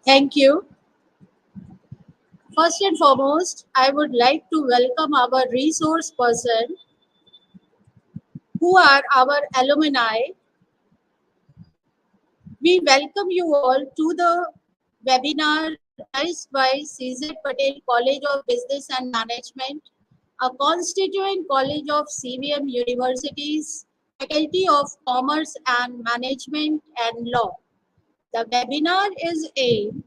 Thank you. First and foremost, I would like to welcome our resource person who are our alumni. We welcome you all to the webinar organized by CZ Patel College of Business and Management, a constituent college of CVM universities, Faculty of Commerce and Management and Law. The webinar is aimed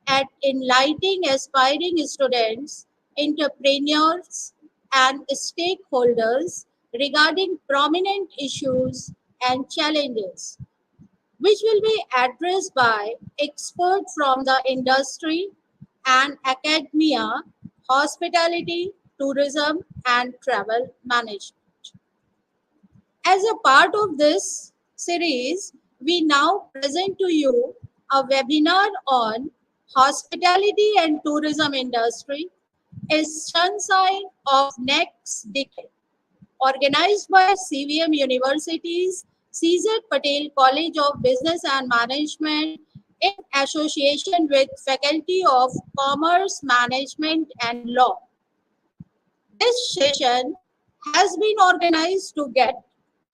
at enlightening aspiring students, entrepreneurs, and stakeholders regarding prominent issues and challenges, which will be addressed by experts from the industry and academia, hospitality, tourism, and travel management. As a part of this series, we now present to you a webinar on hospitality and tourism industry, a sunshine of next decade, organized by CVM University's CZ Patel College of Business and Management in association with Faculty of Commerce, Management and Law. This session has been organized to get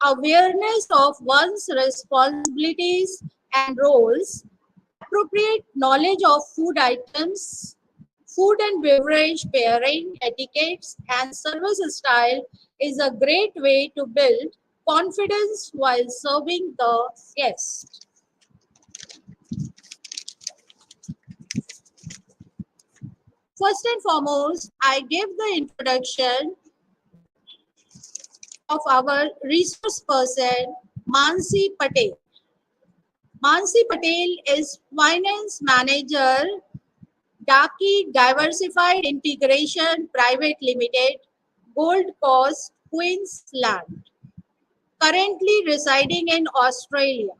awareness of one's responsibilities and roles, appropriate knowledge of food items, food and beverage pairing, etiquettes, and service style is a great way to build confidence while serving the guest. First and foremost, I give the introduction of our resource person, Mansi Patel. Mansi Patel is Finance Manager, Daki Diversified Integration Private Limited, Gold Coast, Queensland, currently residing in Australia.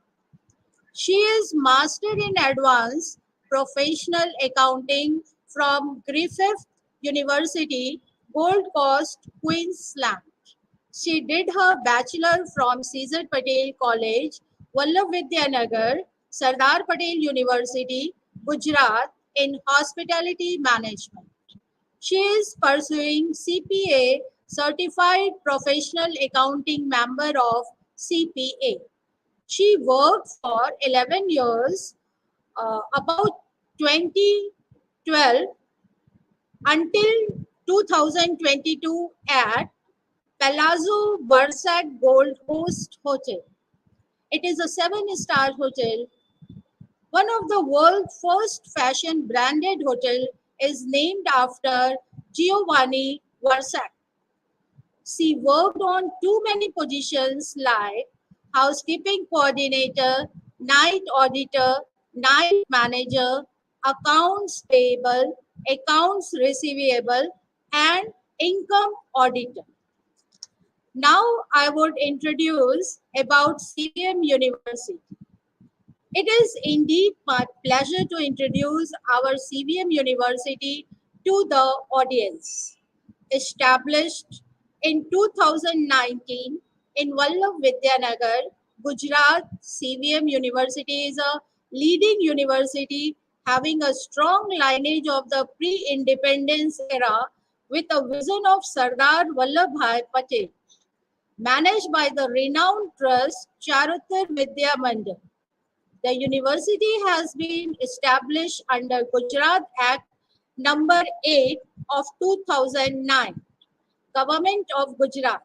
She is Master in Advanced Professional Accounting from Griffith University, Gold Coast, Queensland. She did her bachelor from CZ Patel College, Vallabh Sardar Patel University, Gujarat in Hospitality Management. She is pursuing CPA, Certified Professional Accounting Member of CPA. She worked for 11 years, about 2012 until 2022 at Palazzo Versace Gold Coast Hotel. It is a 7-star hotel. One of the world's first fashion branded hotel is named after Giovanni Versace. She worked on too many positions like housekeeping coordinator, night auditor, night manager, accounts payable, accounts receivable, and income auditor. Now I would introduce about CVM University. It is indeed my pleasure to introduce our CVM University to the audience. Established in 2019 in Vallabh Vidyanagar, Gujarat, CVM University is a leading university having a strong lineage of the pre-independence era with a vision of Sardar Vallabhbhai Patel, managed by the renowned trust Charuttar Vidya Mandir. The university has been established under Gujarat Act number 8 of 2009, Government of Gujarat.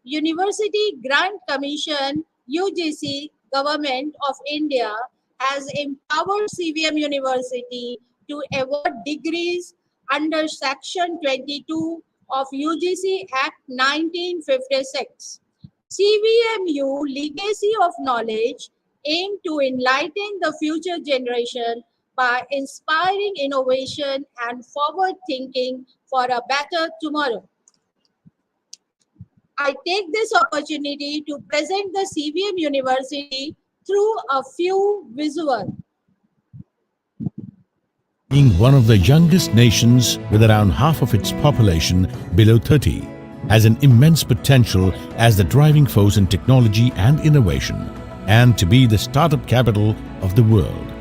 University Grant Commission, UGC, Government of India has empowered CVM University to award degrees under Section 22 of UGC Act 1956. CVMU Legacy of Knowledge aim to enlighten the future generation by inspiring innovation and forward thinking for a better tomorrow. I take this opportunity to present the CVM University through a few visuals. Being one of the youngest nations with around half of its population below 30, has an immense potential as the driving force in technology and innovation, and to be the startup capital of the world.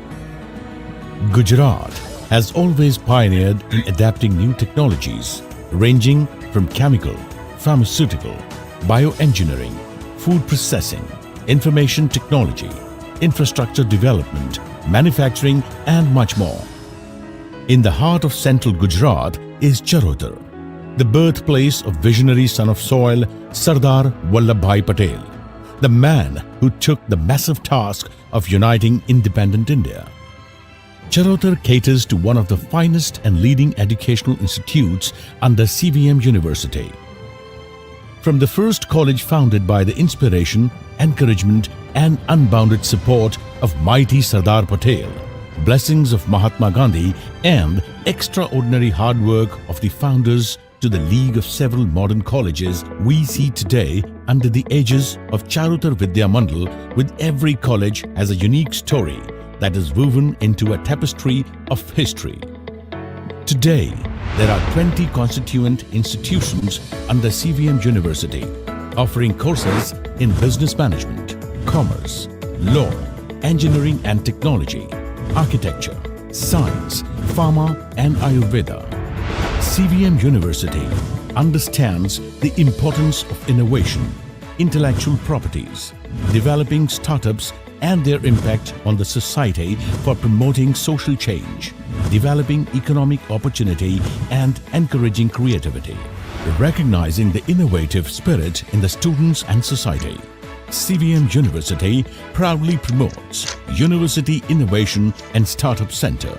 Gujarat has always pioneered in adapting new technologies ranging from chemical, pharmaceutical, bioengineering, food processing, information technology, infrastructure development, manufacturing and much more. In the heart of central Gujarat is Charotar, the birthplace of visionary son of soil Sardar Vallabhbhai Patel, the man who took the massive task of uniting independent India. Charotar caters to one of the finest and leading educational institutes under CVM University. From the first college founded by the inspiration, encouragement and unbounded support of mighty Sardar Patel, blessings of Mahatma Gandhi and extraordinary hard work of the founders to the league of several modern colleges we see today under the aegis of Charotar Vidya Mandal, with every college has a unique story that is woven into a tapestry of history. Today, there are 20 constituent institutions under CVM University offering courses in business management, commerce, law, engineering and technology, architecture, science, pharma and Ayurveda. CVM University understands the importance of innovation, intellectual properties, developing startups and their impact on the society for promoting social change, developing economic opportunity and encouraging creativity, recognizing the innovative spirit in the students and society. CVM University proudly promotes University Innovation and Startup Center.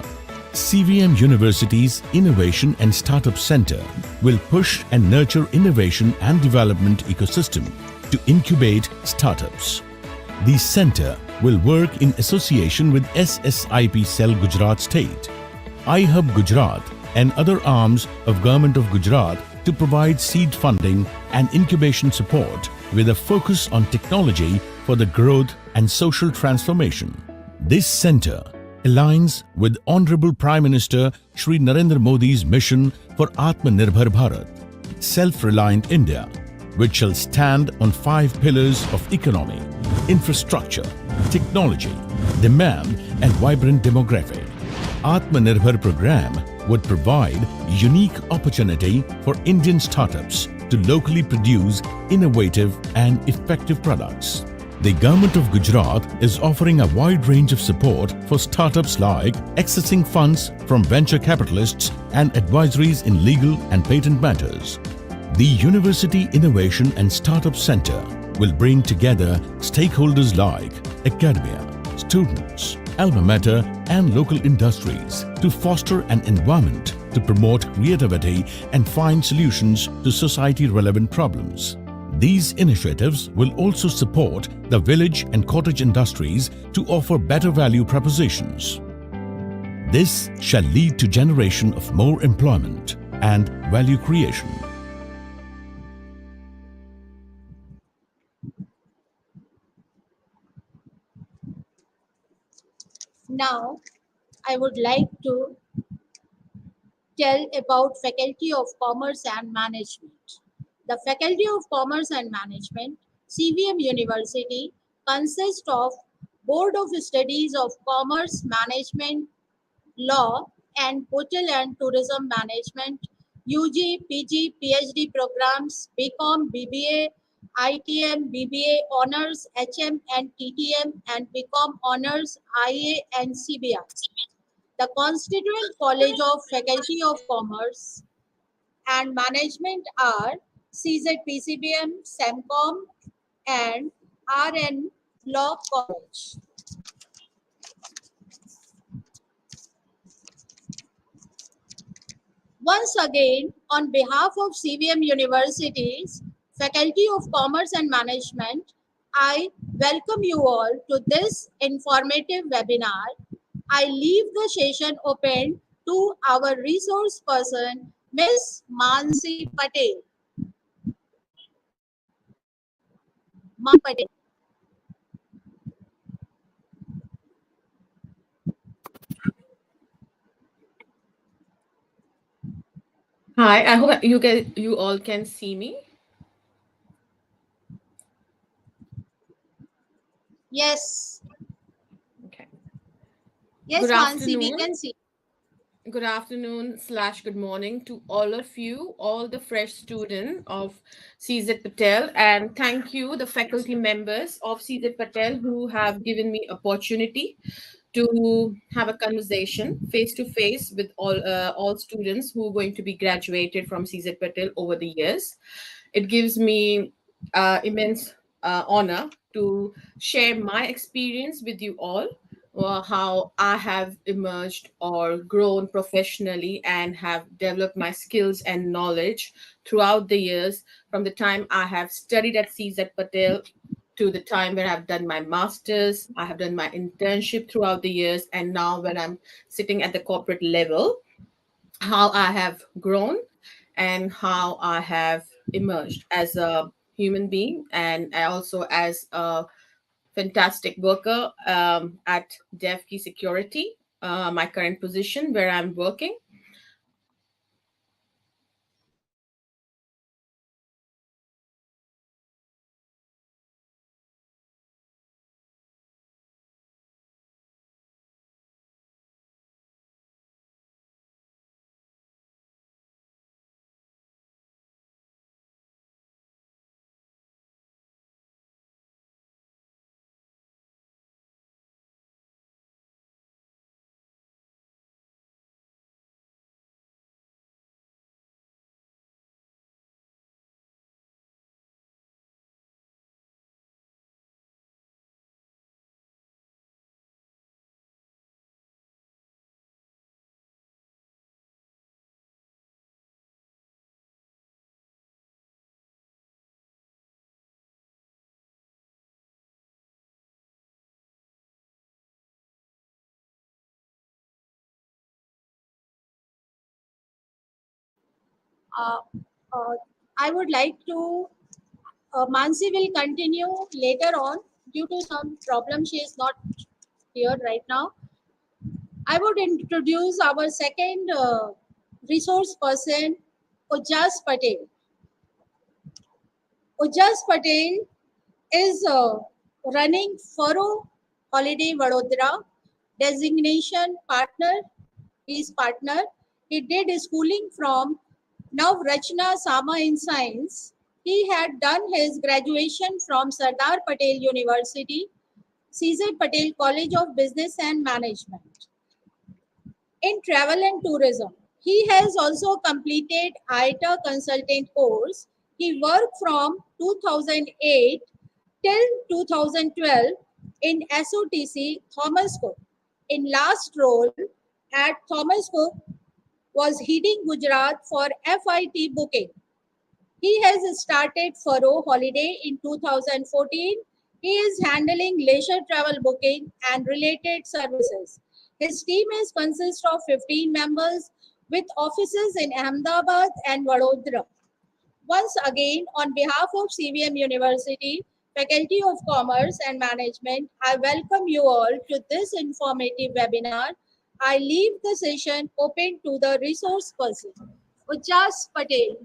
CVM University's Innovation and Startup Center will push and nurture innovation and development ecosystem to incubate startups. The center will work in association with SSIP Cell Gujarat State, iHub Gujarat and other arms of Government of Gujarat to provide seed funding and incubation support with a focus on technology for the growth and social transformation. This center aligns with Honorable Prime Minister Shri Narendra Modi's mission for Atmanirbhar Bharat, self-reliant India, which shall stand on 5 pillars of economy, infrastructure, technology, demand and vibrant demography. Atmanirbhar program would provide unique opportunity for Indian startups to locally produce innovative and effective products. The Government of Gujarat is offering a wide range of support for startups like accessing funds from venture capitalists and advisories in legal and patent matters. The University Innovation and Startup Center will bring together stakeholders like academia, students, alma mater and local industries to foster an environment to promote creativity and find solutions to society-relevant problems. These initiatives will also support the village and cottage industries to offer better value propositions. This shall lead to generation of more employment and value creation. Now, I would like to tell about Faculty of Commerce and Management. The Faculty of Commerce and Management, CVM University, consists of Board of Studies of Commerce Management, Law, and Hotel and Tourism Management, UG, PG, PhD programs, BCom, BBA, ITM, BBA Honors, HM and TTM, and BCom Honors, IA and CBI. The constituent college of Faculty of Commerce and Management are Czpcbm, SEMCOM, and RN Law College. Once again, on behalf of CVM University's Faculty of Commerce and Management, I welcome you all to this informative webinar. I leave the session open to our resource person, Ms. Mansi Patel. Patel. Hi, I hope you all can see me. Yes. Okay. Yes, Good Mansi, we afternoon. can see. Good afternoon slash good morning to all of you, all the fresh students of CZ Patel, and thank you, the faculty members of CZ Patel, who have given me opportunity to have a conversation face to face with all students who are going to be graduated from CZ Patel over the years. It gives me immense honor to share my experience with you all, how I have emerged or grown professionally and have developed my skills and knowledge throughout the years from the time I have studied at CZ Patel to the time when I've done my master's, I have done my internship throughout the years, and now when I'm sitting at the corporate level, how I have grown and how I have emerged as a human being and also as a fantastic worker at DevKey Security, my current position where I'm working. Uh, uh, I would like to, Mansi will continue later on due to some problem. She is not here right now. I would introduce our second resource person, Ujas Patel. Ujas Patel is running FARO Holiday Vadodara designation partner. He is partner. He did schooling from Navrachna Sama in Science. He had done his graduation from Sardar Patel University, CZ Patel College of Business and Management in travel and tourism. He has also completed ITA consultant course. He worked from 2008 till 2012 in SOTC Thomas Cook. In last role at Thomas Cook was heading Gujarat for FIT booking. He has started FARO Holiday in 2014. He is handling leisure travel booking and related services. His team is consists of 15 members with offices in Ahmedabad and Vadodara. Once again, on behalf of CVM University, Faculty of Commerce and Management, I welcome you all to this informative webinar. I leave the session open to the resource person, Ujas Patel.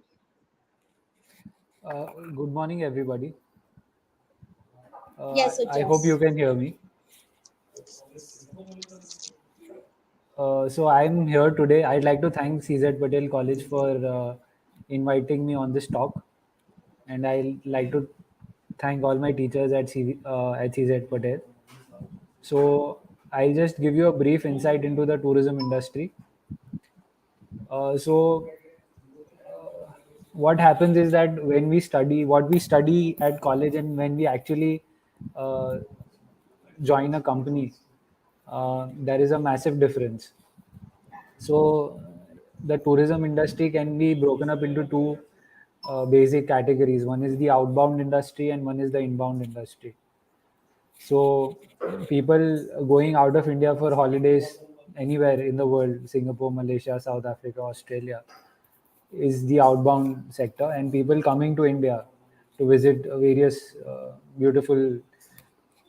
Good morning, everybody. Yes, I hope Ujas. you can hear me. So I'm here today. I'd like to thank CZ Patel College for inviting me on this talk, and I'd like to thank all my teachers at CZ Patel. So I'll just give you a brief insight into the tourism industry. So what happens is that when we study what we study at college and when we actually uh, join a company, there is a massive difference. So the tourism industry can be broken up into two basic categories. One is the outbound industry and one is the inbound industry. So people going out of India for holidays anywhere in the world, Singapore, Malaysia, South Africa, Australia, is the outbound sector, and people coming to India to visit various beautiful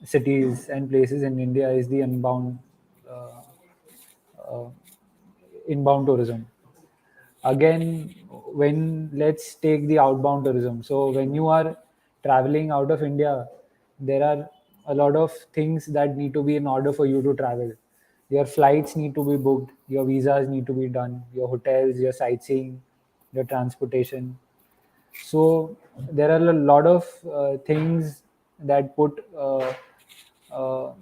cities and places in India is the uh, uh, inbound tourism. Again, when let's take the outbound tourism. So when you are traveling out of India, there are a lot of things that need to be in order for you to travel. Your flights need to be booked, your visas need to be done, your hotels, your sightseeing, your transportation. So there are a lot of things that uh,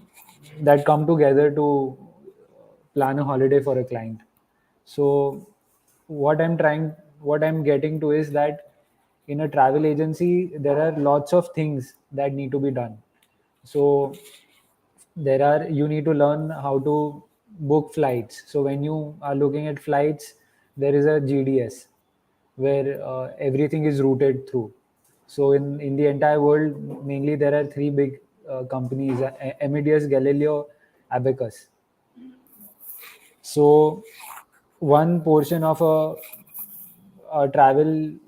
that come together to plan a holiday for a client. So what I'm getting to is that in a travel agency, there are lots of things that need to be done. So you need to learn how to book flights. So when you are looking at flights, there is a GDS where everything is routed through. So in the entire world, mainly there are three big companies: Amadeus, Galileo, Abacus. So one portion of a travel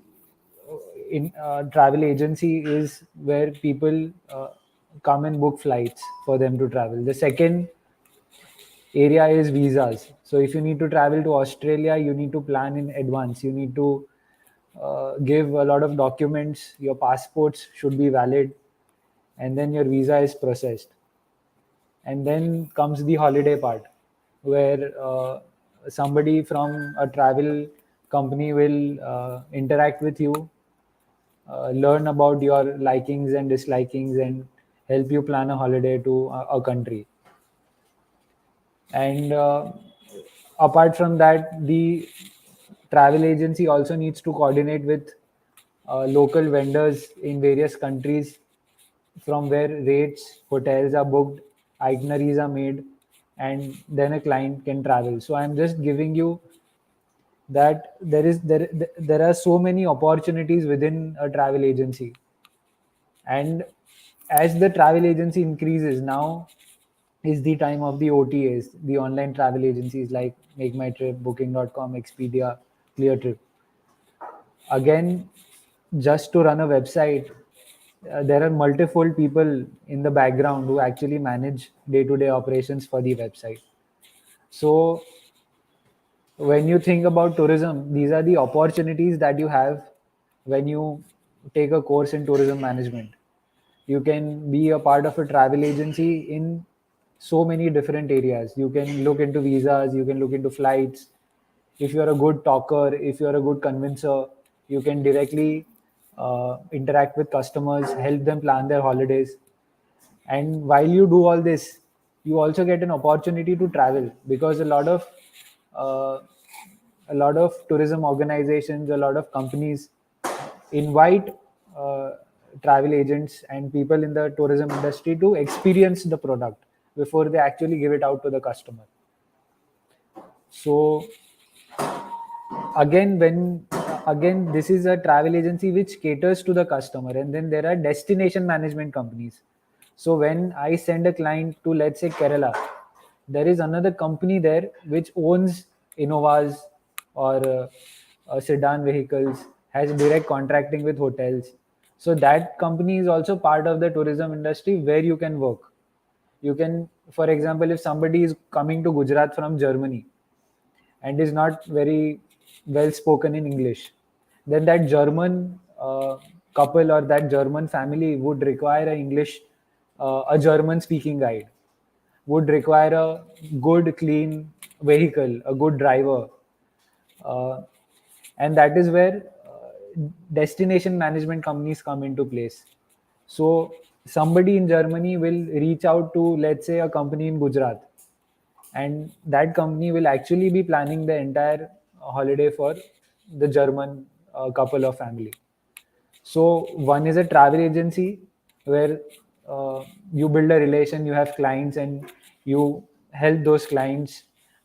agency is where people come and book flights for them to travel. The second area is visas. So if you need to travel to Australia, you need to plan in advance. You need to give a lot of documents. Your passports should be valid, and then your visa is processed. And then comes the holiday part, where somebody from a travel company will interact with you, learn about your likings and dislikings, and help you plan a holiday to a country. And apart from that, the travel agency also needs to coordinate with local vendors in various countries from where rates, hotels are booked, itineraries are made, and then a client can travel. So I'm just giving you that there are so many opportunities within a travel agency. And as the travel agency increases, now is the time of the OTAs, the online travel agencies like Make My Trip, Booking.com, Expedia, ClearTrip. Again, just to run a website, there are multiple people in the background who actually manage day-to-day operations for the website. So when you think about tourism, these are the opportunities that you have when you take a course in tourism management. You can be a part of a travel agency in so many different areas. You can look into visas, you can look into flights. If you're a good talker, if you're a good convincer, you can directly interact with customers, help them plan their holidays. And while you do all this, you also get an opportunity to travel, because uh, a lot of tourism organizations, a lot of companies invite uh, travel agents and people in the tourism industry to experience the product before they actually give it out to the customer. So again this is a travel agency which caters to the customer, and then there are destination management companies. So when I send a client to, let's say, Kerala, there is another company there which owns Innovas or sedan vehicles, has direct contracting with hotels. So that company is also part of the tourism industry where you can work. You can, for example, if somebody is coming to Gujarat from Germany and is not very well spoken in English, then that German couple or that German family would require a German speaking guide, would require a good, clean vehicle, a good driver. Uh, and that is where destination management companies come into place. So somebody in Germany will reach out to, let's say, a company in Gujarat, and that company will actually be planning the entire holiday for the German couple or family. So one is a travel agency where you build a relation, you have clients, and you help those clients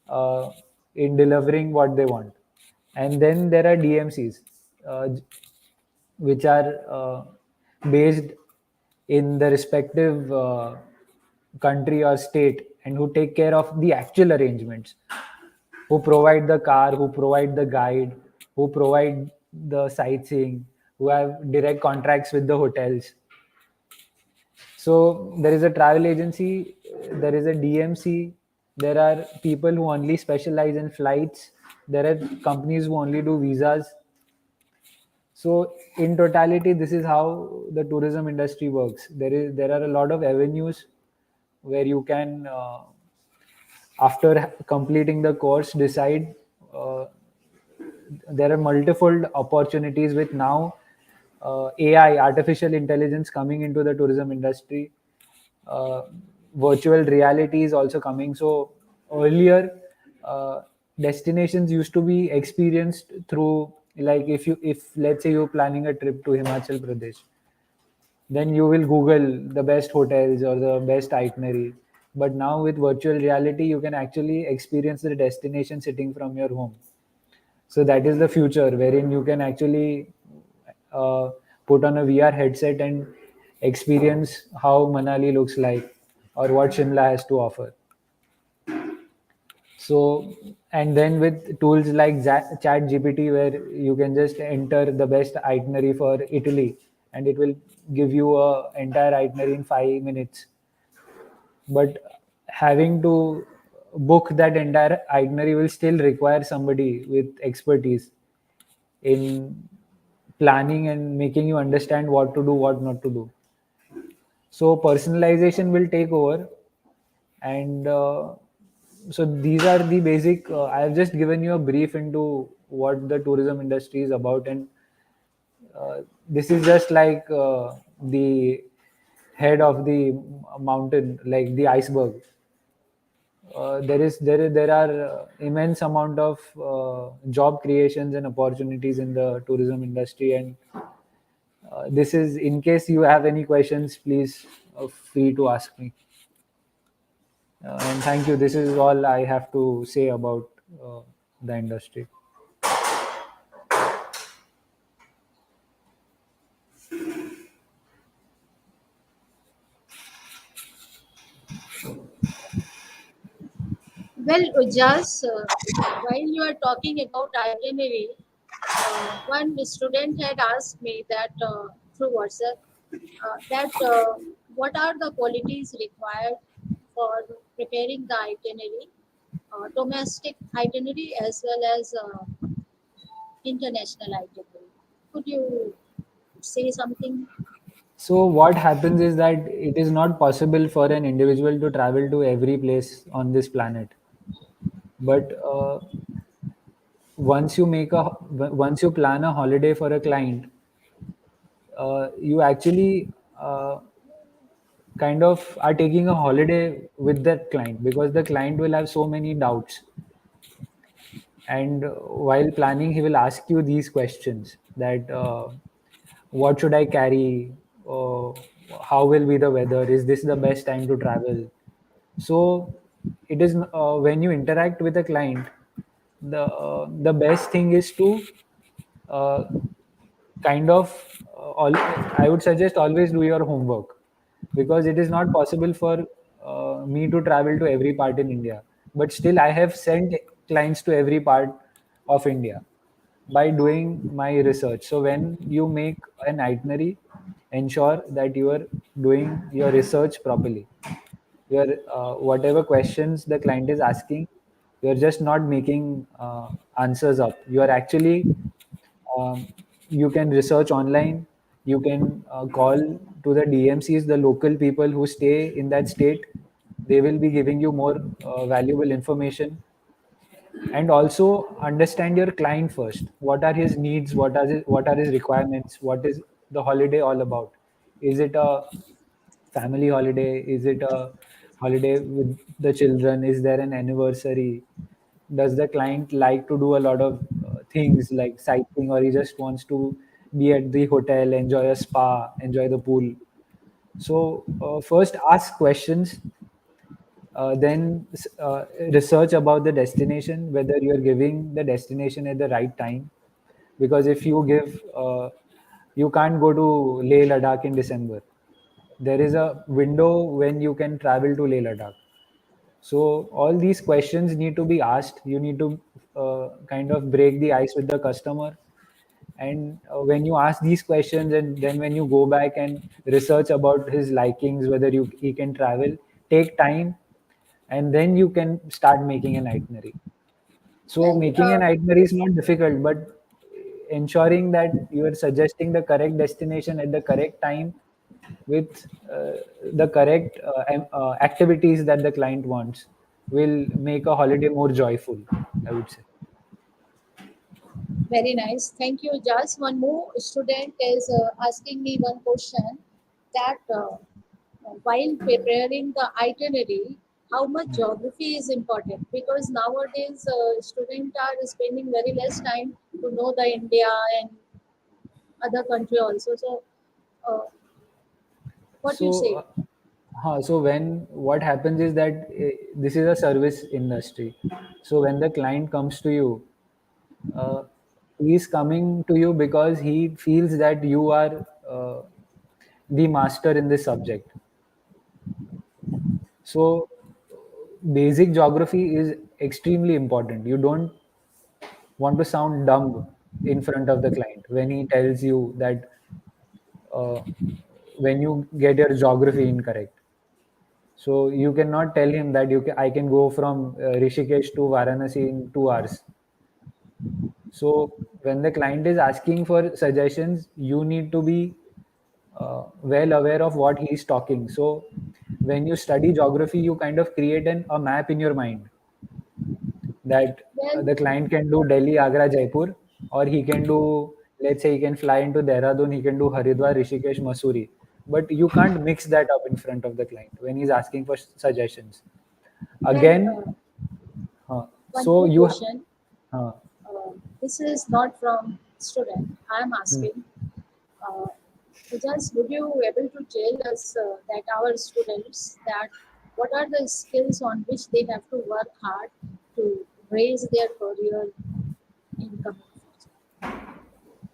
uh, in delivering what they want. And then there are DMCs, uh, which are based in the respective country or state, and who take care of the actual arrangements, who provide the car, who provide the guide, who provide the sightseeing, who have direct contracts with the hotels. So there is a travel agency, there is a DMC, there are people who only specialize in flights, there are companies who only do visas. So in totality, this is how the tourism industry works. There are a lot of avenues where you can after completing the course, decide. There are multiple opportunities with now AI, artificial intelligence, coming into the tourism industry. uh, Virtual reality is also coming. So earlier, uh, destinations used to be experienced through, like, if let's say you're planning a trip to Himachal Pradesh, then you will Google the best hotels or the best itinerary. But now with virtual reality, you can actually experience the destination sitting from your home. So that is the future, wherein you can actually uh, put on a VR headset and experience how Manali looks like, or what Shimla has to offer. So, and then with tools like Chat GPT, where you can just enter the best itinerary for Italy, and it will give you a entire itinerary in 5 minutes. But having to book that entire itinerary will still require somebody with expertise in planning and making you understand what to do, what not to do. So personalization will take over, and so these are the basic. I have just given you a brief into what the tourism industry is about, and this is just like the head of the mountain, like the iceberg. There are immense amount of job creations and opportunities in the tourism industry, and this is, in case you have any questions, please free to ask me. And thank you. This is all I have to say about the industry. Well, just while you are talking about itinerary, one student had asked me that through WhatsApp that what are the qualities required for preparing the itinerary, domestic itinerary as well as international itinerary. Could you say something? So what happens is that it is not possible for an individual to travel to every place on this planet. But once you plan a holiday for a client, you actually kind of are taking a holiday with that client, because the client will have so many doubts. And while planning, he will ask you these questions, that what should I carry, uh, how will be the weather, is this the best time to travel. So it is, when you interact with a client, the best thing is to uh, kind of I would suggest always do your homework, because it is not possible for me to travel to every part in India. But still, I have sent clients to every part of India by doing my research. So when you make an itinerary, ensure that you are doing your research properly. Your whatever questions the client is asking, you're just not making answers up. You are actually, um, you can research online. You can call to the DMCs, the local people who stay in that state. They will be giving you more valuable information. And also understand your client first. What are his needs? What are his requirements? What is the holiday all about? Is it a family holiday? Is it a holiday with the children? Is there an anniversary? Does the client like to do a lot of things like sightseeing, or he just wants to be at the hotel, enjoy a spa, enjoy the pool? So first ask questions, then research about the destination, whether you're giving the destination at the right time. Because if you give, you can't go to Leh Ladakh in December. There is a window when you can travel to Leh Ladakh. So all these questions need to be asked. You need to kind of break the ice with the customer. And when you ask these questions, and then when you go back and research about his likings, whether he can travel, take time, and then you can start making an itinerary. So Well, making an itinerary is not difficult, but ensuring that you are suggesting the correct destination at the correct time, with the correct activities that the client wants. will make a holiday more joyful, I would say. Very nice. Thank you. Just one more student is asking me one question that while preparing the itinerary, how much geography is important? Because nowadays students are spending very less time to know the India and other country also. So, uh, what you So, say? so when what happens is that this is a service industry. So when the client comes to you, uh, he is coming to you because he feels that you are the master in this subject. So basic geography is extremely important. You don't want to sound dumb in front of the client when he tells you that uh, when you get your geography incorrect. So you cannot tell him that I can go from Rishikesh to Varanasi in 2 hours. So when the client is asking for suggestions, you need to be well aware of what he is talking. So when you study geography, you kind of create a map in your mind that Well, the client can do Delhi, Agra, Jaipur, or he can do, let's say, he can fly into Dehradun, he can do Haridwar, Rishikesh, Masuri. But you can't mix that up in front of the client when he's asking for suggestions. well, Again, one so more you, question. uh, This is not from student. I am hmm. asking. Uh, just would you able to tell us that our students that what are the skills on which they have to work hard to raise their career in coming future?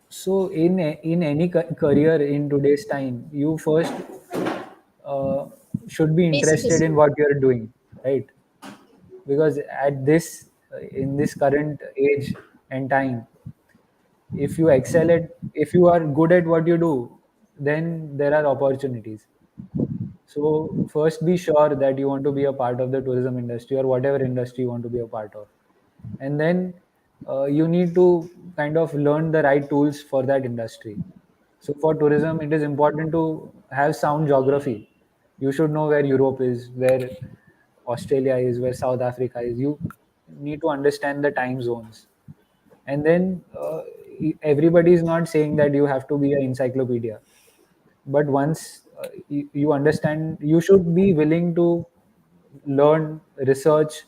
So in any career in today's time, you first uh, should be Basic interested in skill. what you're doing, right? Because at this in this current age and time, if you excel at if you are good at what you do, then there are opportunities. So first be sure that you want to be a part of the tourism industry or whatever industry you want to be a part of, and then you need to kind of learn the right tools for that industry. So for tourism, it is important to have sound geography. You should know where Europe is, where Australia is, where South Africa is. You need to understand the time zones. And then everybody is not saying that you have to be an encyclopedia. But once you understand, you should be willing to learn, research,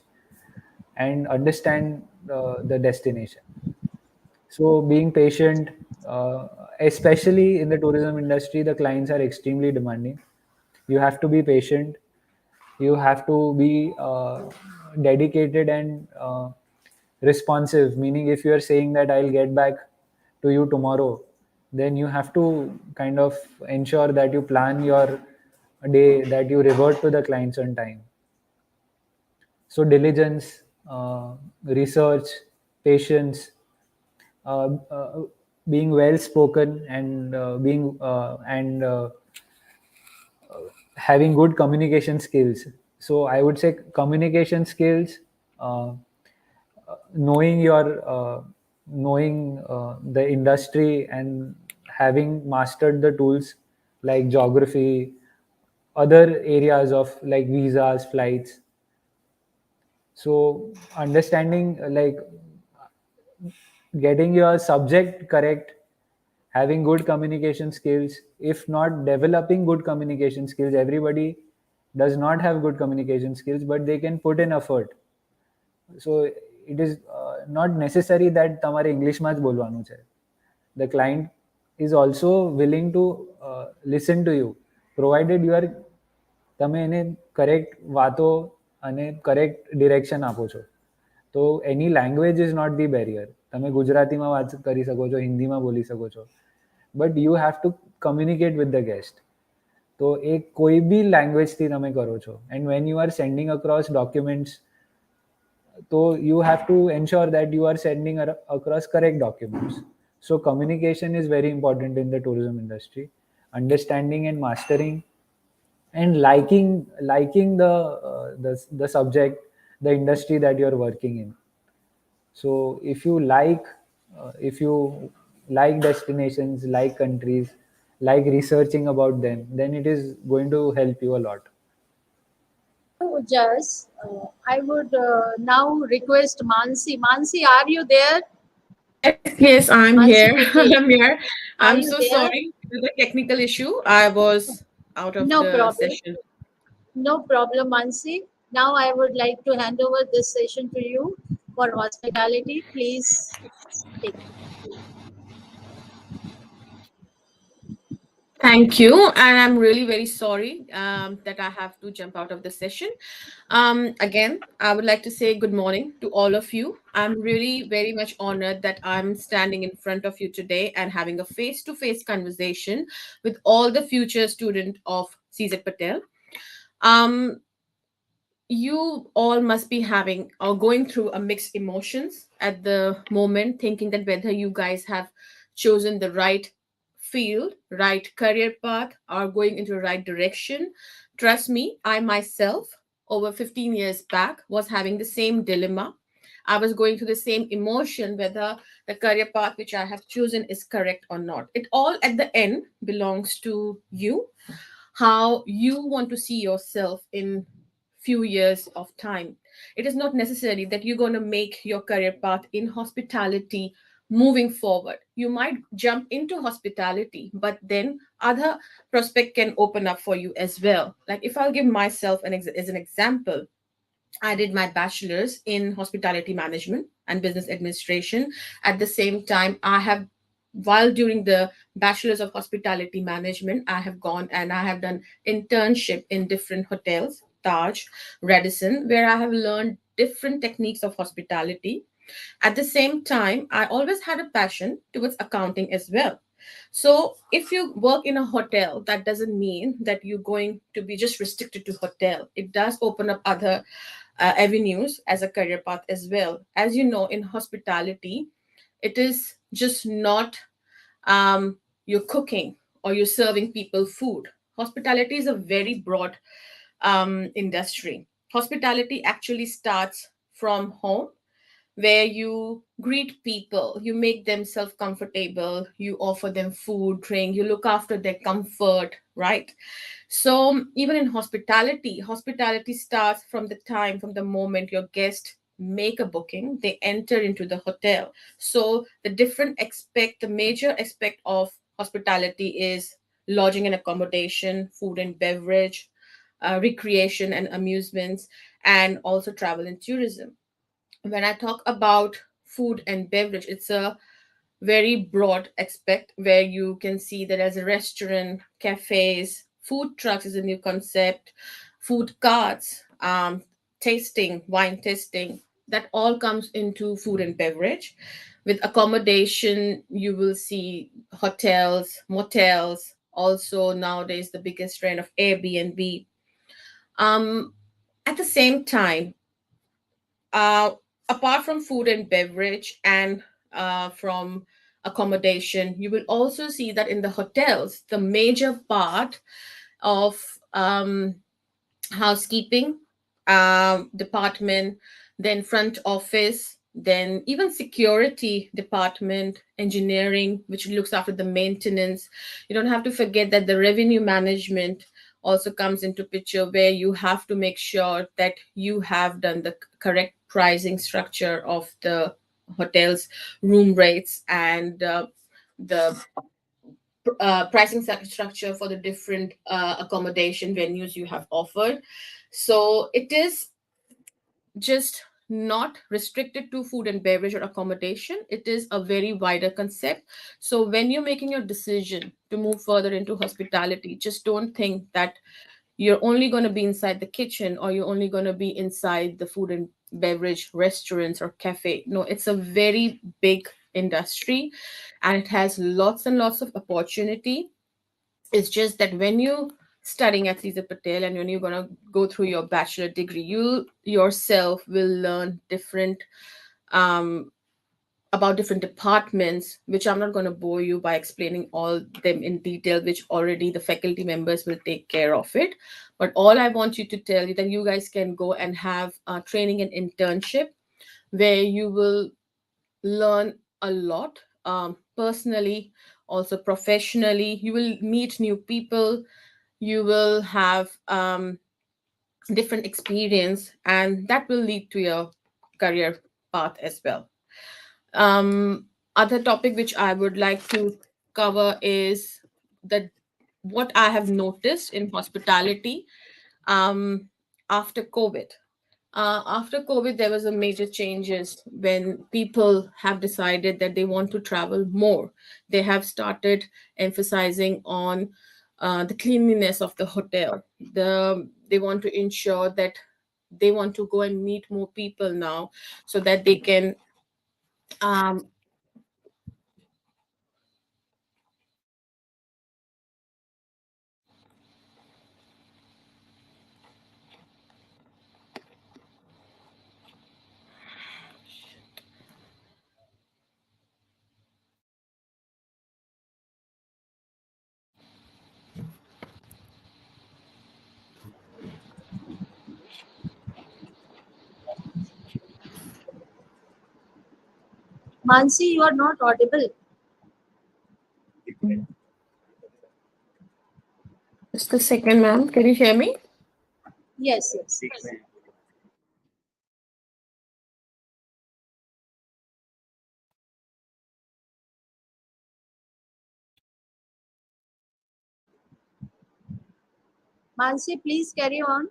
and understand the destination. So being patient, especially in the tourism industry, the clients are extremely demanding. You have to be patient. You have to be dedicated and responsive. Meaning, if you are saying that I'll get back to you tomorrow, then you have to kind of ensure that you plan your day, that you revert to the clients on time. So diligence, research, patience, uh, uh, being well spoken, and being and having good communication skills. So I would say communication skills, uh, knowing the industry and having mastered the tools like geography, other areas of like visas, flights. So understanding like getting your subject correct, having good communication skills. If not developing good communication skills, everybody does not have good communication skills, but they can put in effort. So it is not necessary that તમારે ઇંગ્લિશમાં જ બોલવાનું છે. The client is also willing to listen to you, provided you are તમે એને correct વાતો અને correct direction આપો છો. તો any language is not the barrier. તમે ગુજરાતીમાં વાત કરી શકો છો, હિન્દીમાં બોલી શકો છો, but you have to communicate with the guest. તો એ કોઈ બી લેંગ્વેજથી તમે કરો છો. And when you are sending across documents, so you have to ensure that you are sending across correct documents. So communication is very important in the tourism industry. Understanding and mastering and liking the subject, the industry that you're working in. So if you like destinations, like countries, like researching about them, then it is going to help you a lot. Just, I would now request Mansi. Mansi, are you there? Yes, I'm Mansi here. Patel, I'm here. are I'm you so there? sorry for the technical issue. I was out of No the problem. session. No problem, Mansi. Now I would like to hand over this session to you for hospitality. Please take. Thank you. And I'm really very sorry that I have to jump out of the session. Again, I would like to say good morning to all of you. I'm really very much honored that I'm standing in front of you today and having a face to face conversation with all the future student of CZ Patel. Um, you all must be having or going through a mixed emotions at the moment, thinking that whether you guys have chosen the right field, right career path, or going into the right direction. Trust me, I myself over 15 years back was having the same dilemma. I was going through the same emotion whether the career path which I have chosen is correct or not. It all at the end belongs to you, how you want to see yourself in few years of time. It is not necessary that you're going to make your career path in hospitality moving forward. You might jump into hospitality, but then other prospect can open up for you as well. Like if I'll give myself as an example, I did my bachelor's in hospitality management and business administration. At the same time, while during the bachelor's of hospitality management, I have gone and I have done internship in different hotels, Taj, Radisson, where I have learned different techniques of hospitality. At the same time, I always had a passion towards accounting as well. So if you work in a hotel, that doesn't mean that you're going to be just restricted to hotel. It does open up other avenues as a career path as well. As you know, in hospitality, it is just not you're cooking or you're serving people food. Hospitality is a very broad industry. Hospitality actually starts from home, where you greet people, you make themselves comfortable, you offer them food, drink, you look after their comfort, right? So even in hospitality, hospitality starts from the moment your guest make a booking, they enter into the hotel. So the major aspect of hospitality is lodging and accommodation, food and beverage, recreation and amusements, and also travel and tourism. When I talk about food and beverage, it's a very broad aspect where you can see that as a restaurant, cafes, food trucks is a new concept, food carts, tasting, wine tasting, that all comes into food and beverage. With accommodation, you will see hotels, motels, also nowadays the biggest trend of Airbnb. Um, at the same time, uh, apart from food and beverage and from accommodation, you will also see that in the hotels, the major part of housekeeping department, then front office, then even security department, engineering, which looks after the maintenance. You don't have to forget that the revenue management also comes into picture, where you have to make sure that you have done the correct pricing structure of the hotel's room rates and the pricing structure for the different accommodation venues you have offered. So it is just not restricted to food and beverage or accommodation. It is a very wider concept. So when you're making your decision to move further into hospitality, just don't think that you're only going to be inside the kitchen or you're only going to be inside the food and beverage restaurants or cafe. No, it's a very big industry and it has lots and lots of opportunity. It's just that when you studying at Caesar Patel and when you're going to go through your bachelor degree, you yourself will learn different um, about different departments, which I'm not going to bore you by explaining all them in detail, which already the faculty members will take care of it. But all I want you to tell you that you guys can go and have training and internship where you will learn a lot, personally, also professionally. You will meet new people. You will have different experience, and that will lead to your career path as well. Other topic which I would like to cover is that what I have noticed in hospitality um, after COVID. After COVID, there was a major changes when people have decided that they want to travel more. They have started emphasizing on the cleanliness of the hotel. They want to ensure that they want to go and meet more people now, so that they can um, Mansi, you are not audible. just a second, ma'am. Can you hear me? Yes, yes. Mansi, please carry on.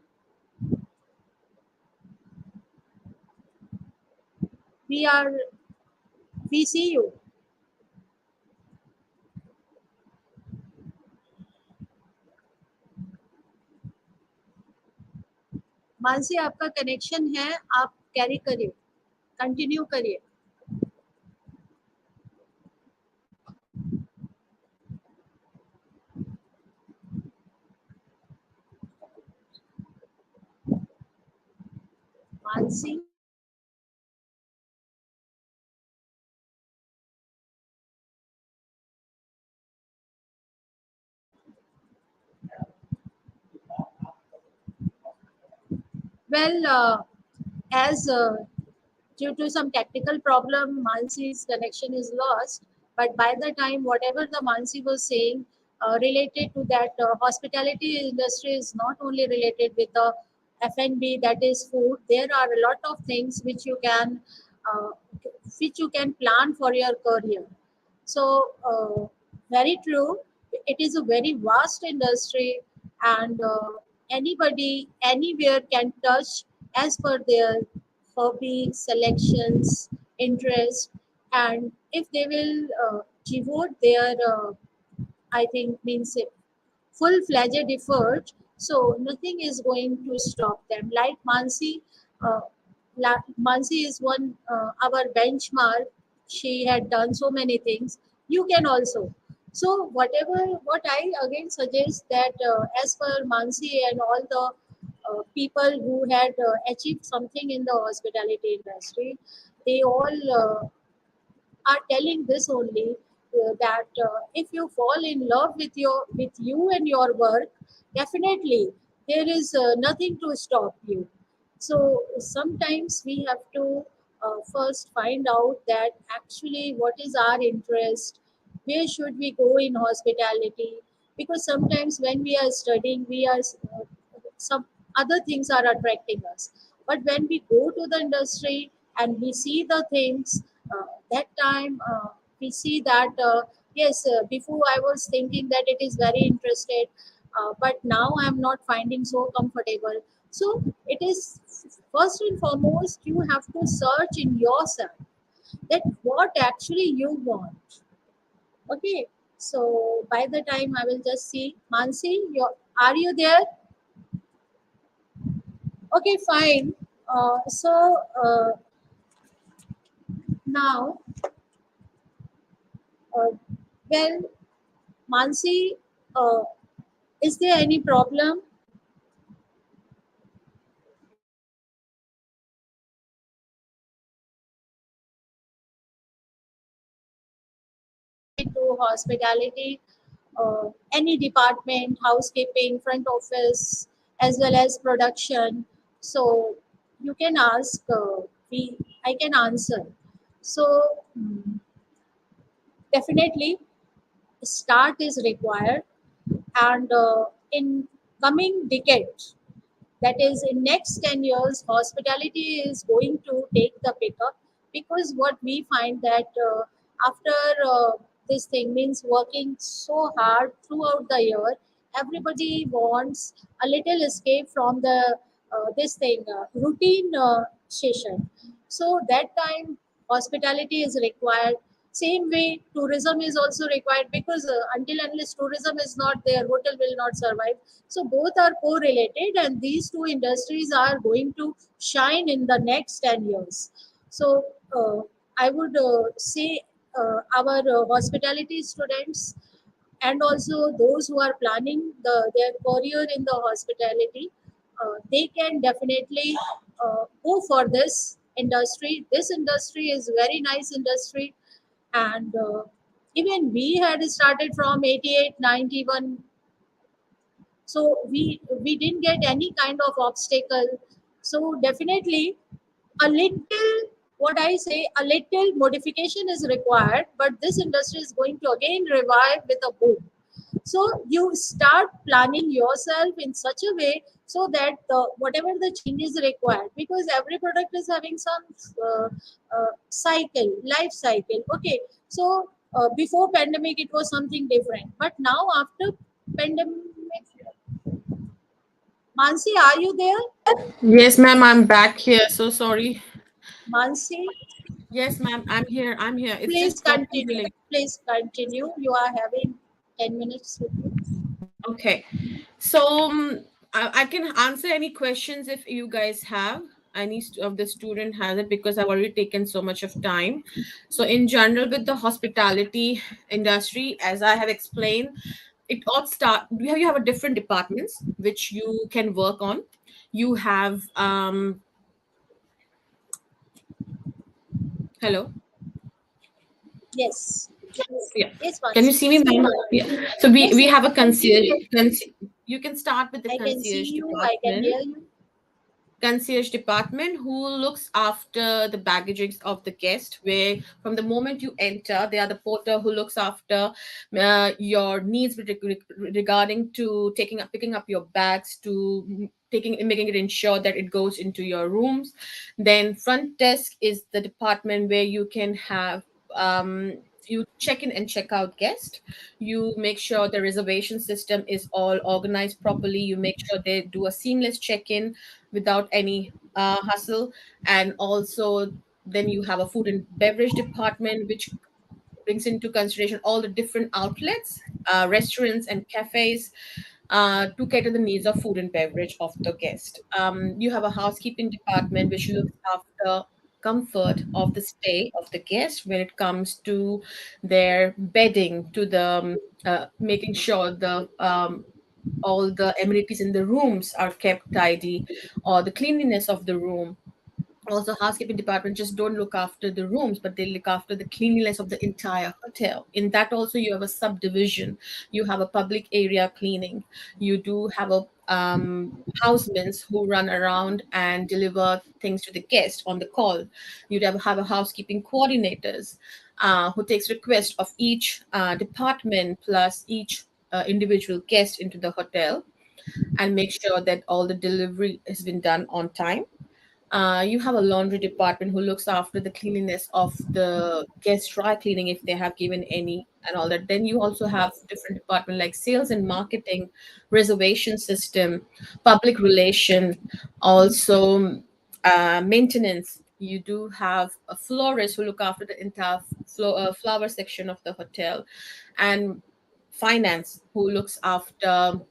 We are, we see you. Mansi आपका connection है, आप carry करिए, continue करिए. Mansi, well, as due to some technical problem, Mansi's connection is lost. But by the time, whatever the Mansi was saying related to that hospitality industry is not only related with the F&B, that is food. There are a lot of things uh, which you can plan for your career. So, very true. It is a very vast industry, and anybody, anywhere can touch as per their hobby, selections, interest, and if they will devote their, I think, means full-fledged effort, so nothing is going to stop them. Like Mansi, uh, Mansi is one our benchmark. She had done so many things. You can also. So whatever, what I again suggest that as per Mansi and all the people who had achieved something in the hospitality industry, they all are telling this only, that if you fall in love with you and your work, definitely there is nothing to stop you. So sometimes we have to first find out that actually what is our interest, where should we go in hospitality, because sometimes when we are studying, we are some other things are attracting us, but when we go to the industry and we see the things, that time we see that yes, before I was thinking that it is very interested, but now I'm not finding so comfortable. So it is, first and foremost, you have to search in yourself that what actually you want. Okay, so by the time I will just see Mansi, are you there? Okay, fine. So now, uh, well, Mansi, uh, is there any problem to hospitality? Any department, housekeeping, front office, as well as production. So you can ask. I can answer. So definitely, start is required, and in coming decades, that is in next 10 years hospitality is going to take the pickup, because what we find that after this thing means working so hard throughout the year, everybody wants a little escape from the this thing routine session. So that time hospitality is required. Same way tourism is also required, because until unless tourism is not there, hotel will not survive. So both are correlated, and these two industries are going to shine in the next 10 years. So I would say our hospitality students, and also those who are planning their career in the hospitality, they can definitely go for this industry. This industry is very nice industry, and even we had started from 88, 91, so we didn't get any kind of obstacle. So definitely a little, what I say, a little modification is required, but this industry is going to again revive with a boom. So you start planning yourself in such a way so that whatever the change is required, because every product is having some cycle, life cycle. Okay, so before pandemic it was something different, but now after pandemic, Mansi, are you there? Yes, ma'am, I'm back here. So sorry. Mansi, Yes, ma'am, I'm here. I'm here. It's please just dropped the continue. link. Please continue. You are having 10 minutes with you. Okay. So I can answer any questions if you guys have. Any of the student has it, because I've already taken so much of time. So in general, with the hospitality industry, as I have explained, it all start. You have a different departments which you can work on. You have hello. Yes. Yeah. Yes, Can you Mansi. see me, ma'am? Yeah. So we Yes, we yes. have a Continue. concierge. You can start with the I can see concierge you. I can department. hear you. Concierge department who looks after the baggages of the guest, where from the moment you enter they are the porter who looks after your needs regarding to taking up picking up your bags, to taking making it ensure that it goes into your rooms. Then front desk is the department where you can have you check in and check out guests. You make sure the reservation system is all organized properly. You make sure they do a seamless check-in without any hustle. And also then you have a food and beverage department which brings into consideration all the different outlets, restaurants and cafes, to cater the needs of food and beverage of the guest. You have a housekeeping department which looks after comfort of the stay of the guest when it comes to their bedding, to the making sure the all the amenities in the rooms are kept tidy, or the cleanliness of the room. Also housekeeping department just don't look after the rooms, but they look after the cleanliness of the entire hotel. In that also you have a subdivision. You have a public area cleaning. You do have a housemen who run around and deliver things to the guest on the call. You'd have a housekeeping coordinators who takes request of each department plus each individual guest into the hotel, and make sure that all the delivery has been done on time. You have a laundry department who looks after the cleanliness of the guest dry cleaning if they have given any and all that. Then you also have different department like sales and marketing, reservation system, public relation, also maintenance. You do have a florist who look after the entire flower section of the hotel, and finance who looks after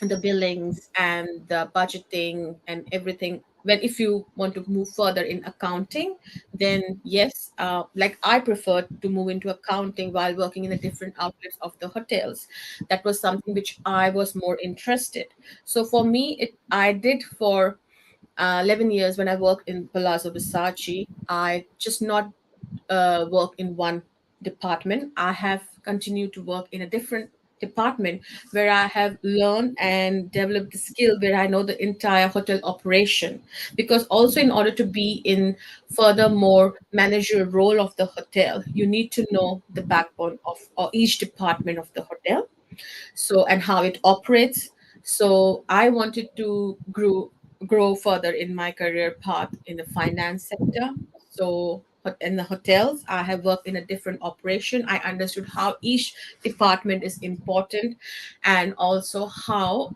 the billings and the budgeting and everything. When if you want to move further in accounting, then yes, like I prefer to move into accounting while working in the different outlets of the hotels. That was something which I was more interested. So for me, I did for 11 years when I worked in Palazzo Versace. I just not work in one department. I have continued to work in a different department where I have learned and developed the skill where I know the entire hotel operation. Because also in order to be in furthermore manager role of the hotel, you need to know the backbone of or each department of the hotel, so and how it operates. So I wanted to grow further in my career path in the finance sector. So in the hotels, I have worked in a different operation. I understood how each department is important, and also how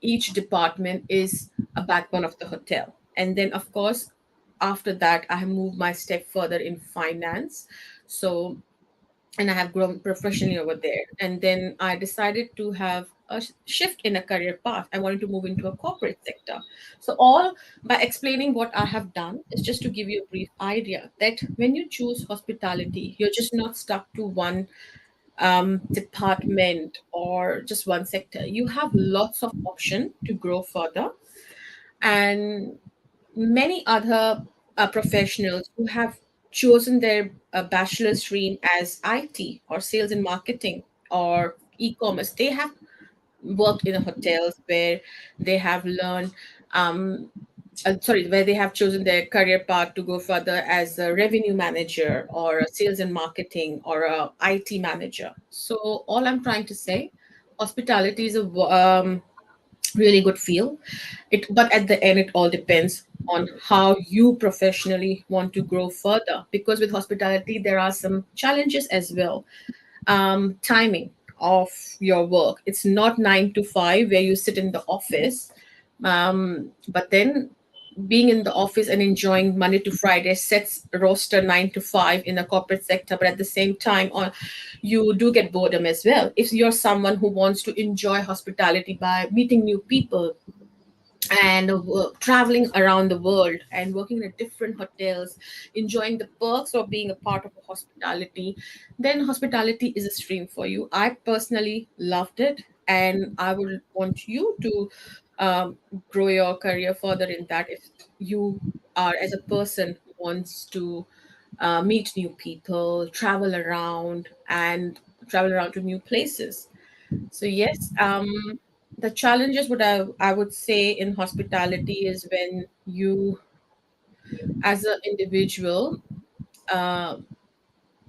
each department is a backbone of the hotel. And then, of course, after that, I have moved my step further in finance. So, and I have grown professionally over there. And then I decided to have a shift in a career path. I wanted to move into a corporate sector. So, all by explaining what I have done is just to give you a brief idea that when you choose hospitality, you're just not stuck to one department or just one sector. You have lots of option to grow further, and many other professionals who have chosen their bachelor stream as IT or sales and marketing or e-commerce, they have worked in the hotels where they have learned where they have chosen their career path to go further as a revenue manager or a sales and marketing or a IT manager. So all I'm trying to say, hospitality is a really good field. But at the end, it all depends on how you professionally want to grow further. Because with hospitality, there are some challenges as well. Timing of your work. It's not 9 to 5 where you sit in the office, but then being in the office and enjoying Monday to Friday sets roster 9 to 5 in the corporate sector, but at the same time, you do get boredom as well. If you're someone who wants to enjoy hospitality by meeting new people and traveling around the world and working in different hotels, enjoying the perks of being a part of a hospitality, then hospitality is a stream for you. I personally loved it, and I would want you to grow your career further in that. If you are as a person who wants to meet new people, travel around to new places. So yes, the challenges what I would say in hospitality is when you, as an individual, uh,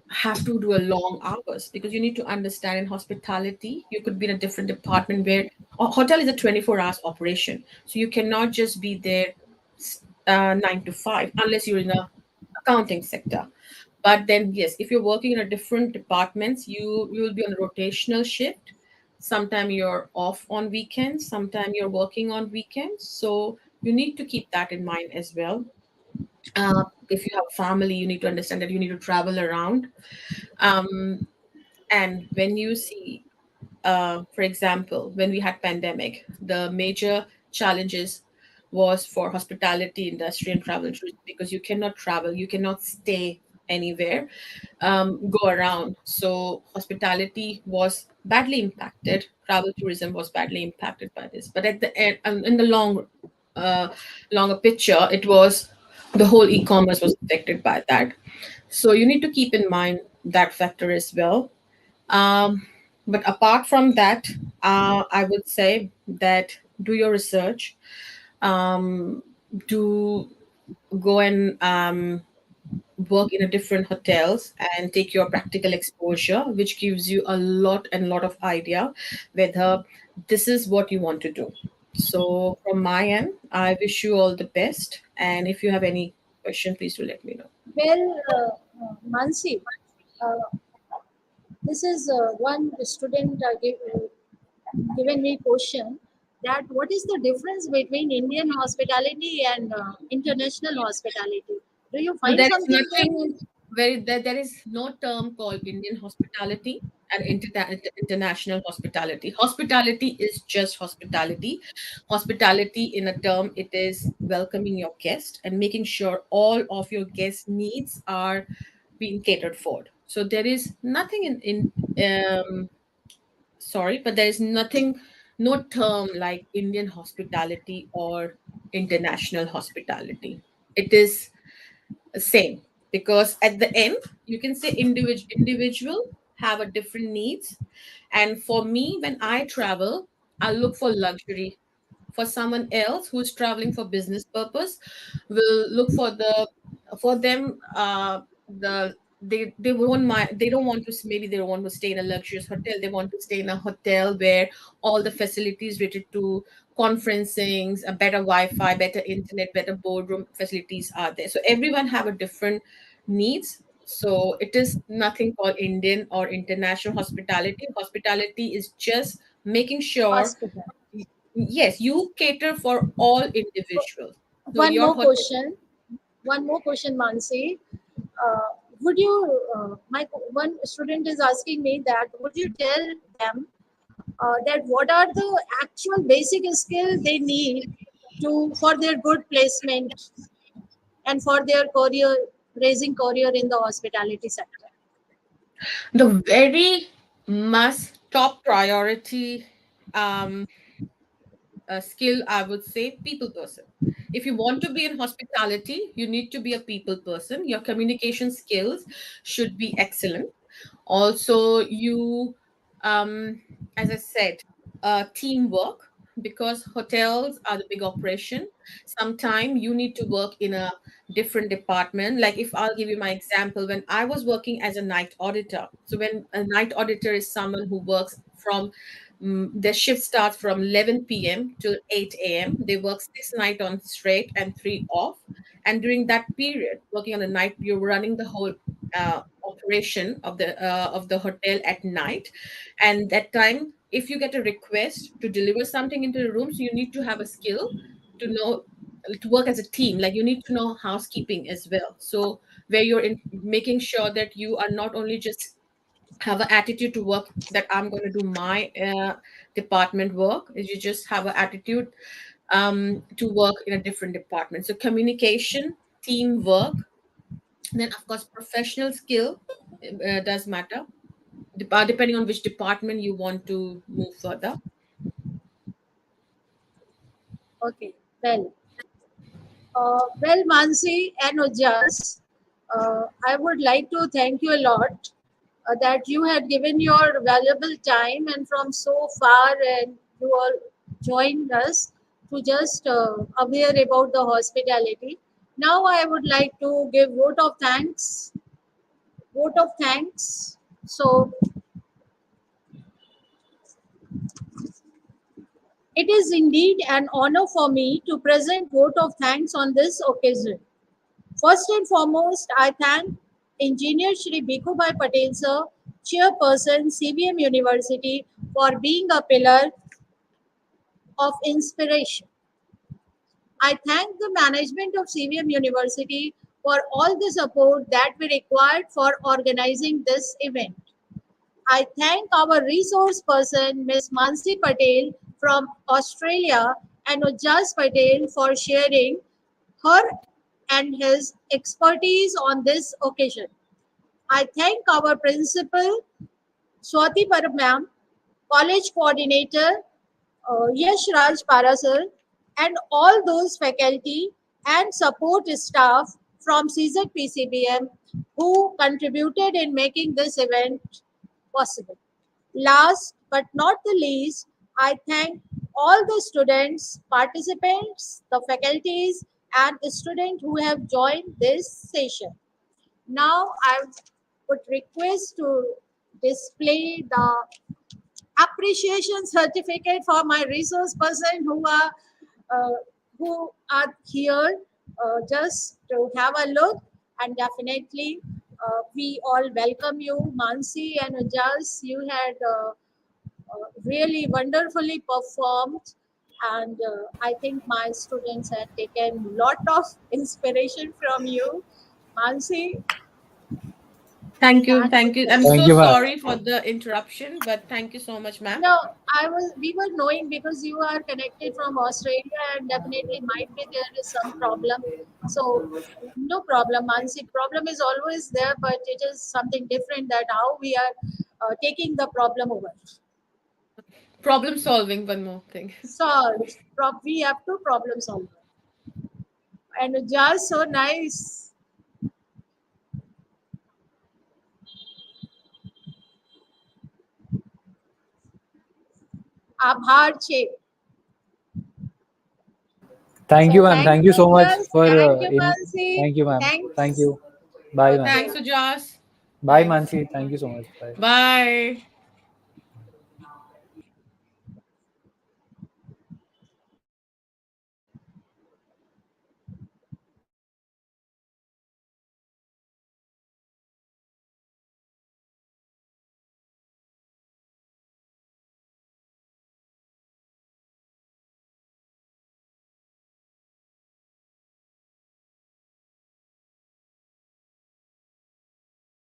have to do a long hours, because you need to understand in hospitality you could be in a different department where a hotel is a 24 hours operation, so you cannot just be there 9 to 5 unless you're in a accounting sector. But then, yes, if you're working in a different departments, you will be on a rotational shift. Sometime you're off on weekends, sometime you're working on weekends. So you need to keep that in mind as well. If you have a family, you need to understand that you need to travel around. Um, and when you see, for example, when we had pandemic, the major challenges was for hospitality industry and travel and tourism, because you cannot travel, you cannot stay anywhere, go around. So hospitality was badly impacted. Travel tourism was badly impacted by this. But at the end, in the uh, longer picture, it was the whole e-commerce was affected by that. So you need to keep in mind that factor as well. Um, but apart from that, I would say that do your research. Do go and work in a different hotels and take your practical exposure, which gives you a lot and lot of idea whether this is what you want to do. So from my end, I wish you all the best. And if you have any question, please do let me know. Well, Mansi, uh, this is one student given me question that what is the difference between Indian hospitality and international hospitality? Do you Well, find there is something there? nothing very there is no term called Indian hospitality and international hospitality. Hospitality is just hospitality. Hospitality, in a term, it is welcoming your guest and making sure all of your guest needs are being catered for. So there is nothing sorry, but there is nothing, no term like Indian hospitality or international hospitality. It is same, because at the end you can say individual have a different needs. And for me, when I travel, I look for luxury. For someone else who's traveling for business purpose, will look for for them the they won't mind, they don't want to, maybe they don't want to stay in a luxurious hotel, they want to stay in a hotel where all the facilities related to conferencing, a better Wi-Fi, better internet, better boardroom facilities are there. So everyone have a different needs. So it is nothing called Indian or international hospitality. Hospitality is just making sure, Hospital. yes, you cater for all individuals. So One your more hotel. question. One more question, Mansi. Would you, one student is asking me that, would you tell them that what are the actual basic skills they need to for their good placement and for their career, raising career in the hospitality sector? The very must top priority um, skill, I would say, people person. If you want to be in hospitality, you need to be a people person. Your communication skills should be excellent. Also, you, um, as I said, teamwork, because hotels are the big operation. Sometimes you need to work in a different department. Like, if I'll give you my example, when I was working as a night auditor. So when a night auditor is someone who works from their shift starts from 11 p.m. to 8 a.m. They work 6 nights on straight and 3 off. And during that period, working on the night, you're running the whole operation of the hotel at night. And that time, if you get a request to deliver something into the room, so you need to have a skill to know to work as a team. Like, you need to know housekeeping as well. So where you're in making sure that you are not only just have an attitude to work, that I'm going to do my department work, is you just have an attitude to work in a different department. So communication, teamwork, then of course professional skill does matter, depending on which department you want to move further. Okay, well, Mansi and Ujjas, I would like to thank you a lot that you had given your valuable time and from so far, and you all joined us to just aware about the hospitality. Now I would like to give vote of thanks. Vote of thanks. So it is indeed an honor for me to present vote of thanks on this occasion. First and foremost, I thank Engineer Shri Bhikubhai Patel sir, Chairperson CBM University, for being a pillar of inspiration. I thank the management of CBM University for all the support that we required for organizing this event. I thank our resource person, Ms. Mansi Patel from Australia, and Ujjas Patel for sharing her and his expertise on this occasion. I thank our principal, Swati Paramam, college coordinator, Yash Raj Parasar, and all those faculty and support staff from Czpcbm who contributed in making this event possible. Last but not the least, I thank all the students, participants, the faculties, and students who have joined this session. Now I would request to display the appreciation certificate for my resource person uh, who are here just to have a look, and definitely we all welcome you, Mansi and Ujjas. You had really wonderfully performed, and I think my students had taken lot of inspiration from you, Mansi. Thank you, That thank was you. I'm Thank so you, ma'am. sorry for the interruption, but thank you so much, ma'am. no, I was. We were knowing because you are connected from Australia, and definitely might be there is some problem. So no problem, Mansi. Problem is always there, but it is something different that how we are taking the problem over. Problem solving, one more thing. Solved. We have to problem solve, and just so nice. Abhar che. Thank you, So ma'am. thank Thank you you, so much just for thank you, in. Mansi. Thank you, ma'am. Thank Thanks. you. Bye, ma'am. Okay. Thanks, Ujas. Bye, Thanks. Mansi. Thank you so much. Bye. Bye.